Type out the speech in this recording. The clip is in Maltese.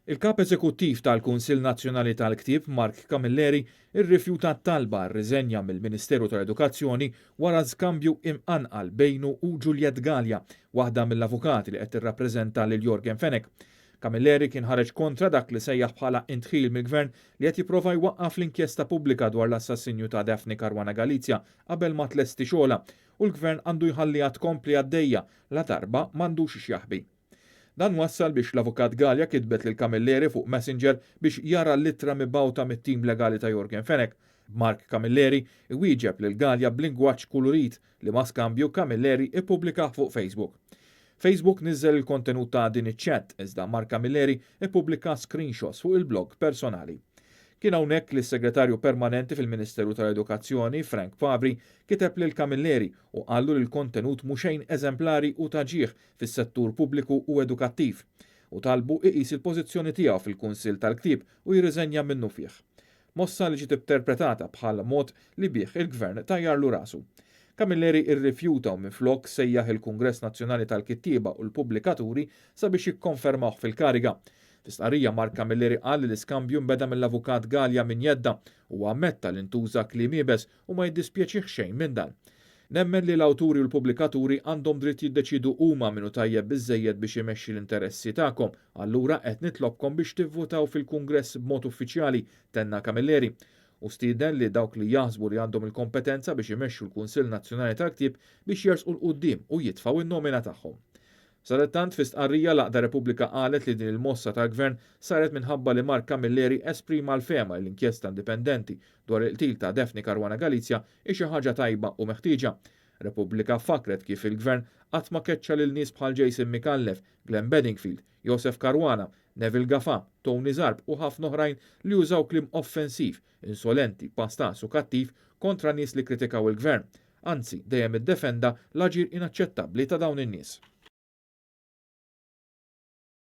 Il-kap eżekuttiv tal-Kunsill Nazzjonali tal-Ktieb, Mark Camilleri, irrifjuta t-talba rriżenja mill-Ministeru tal-Edukazzjoni wara skambju imqanqal bejnu u Juliet Gallia, waħda mill-avukati li qed tirrappreżenta lil Jorgen Fenech. Camilleri kien ħareġ kontra dak li sejjaħ bħala intħil mill-Gvern li qed jipprova jwaqqaf l-inkjesta pubblika dwar l-assassinju ta' Daphne Caruana Galizia qabel ma tlesti xogħla u l-Gvern għandu jħalliha tkompli għaddejja la darba m'għandux x'jaħbi. Dan wassal biex l-avukat Gallia kitbet lil Camilleri fuq Messenger biex jara l-ittra mibgħuta mit-tim legali ta' Jorgen Fenech. Mark Camilleri iwieġeb lil Gallia b'lingwaġġ kulurit li ma skambju Camilleri ippubblika fuq Facebook. Facebook niżżel il-kontenut ta' din iċ-chat iżda Mark Camilleri ippubblika screenshots fuq il-blog personali. Kien hawnhekk li s-Segretarju Permanenti fil-Ministeru tal-Edukazzjoni, Frank Pavri, kiteb lil Camilleri u qallu li l-kontenut mhux xejn eżemplari u taġieħ fis-settur pubbliku u edukattiv u talbu iqis il-pożizzjoni tiegħu fil-Kunsill tal-Ktieb u jirriżenja minnu fih. Mossa li ġiet interpretata bħala mod li bih il-Gvern tajjarlu rasu. Camilleri irrifjuta u minflok sejjaħ il-Kungress Nazzjonali tal-Kittieba u l-Pubblikaturi sabiex jikkonfermawh fil-kariga. Fis-stqarrija Mark Camilleri qal li l-iskambju nbeda mill-avukat Gallia minn jedda u ammetta li ntuża kliem iebes u ma jiddispjaċih xejn minn dan. Nemmen li l-awturi u l-pubblikaturi għandhom dritt jiddeċidu huma minnu tajjeb biżżejjed biex imexxi l-interessi tagħkom, allura qed nitlobkom biex tivvutaw fil-Kungress b'mod uffiċjali, tenna Camilleri. U stieden li dawk li jaħsbu li għandhom il-kompetenza biex imexxu l-Kunsill Nazzjonali tal-Ktieb biex jersqu l-quddiem u jitfgħu in-nomina tagħhom. Sadattant fi stqarrija l-Aqda Repubblika qalet li din il-mossa tal-Gvern saret minħabba li Mark Camilleri esprima l-fema l-inkjesta indipendenti dwar il-qtil ta' Daphne Caruana Galizia hi xi ħaġa tajba u meħtieġa. Repubblika fakret kif il-Gvern qatt ma keċċa lil nies bħal Jason Micallef, Glenn Bedingfield, Joseph Caruana, Neville Gafa, Tony Zarb u ħafna oħrajn li użaw kliem offensiv, insolenti, pastas u kattiv kontra nies li kritikaw il-Gvern. Anzi, dejjem iddefenda l-aġir inaċċettabbli ta' dawn in-nies.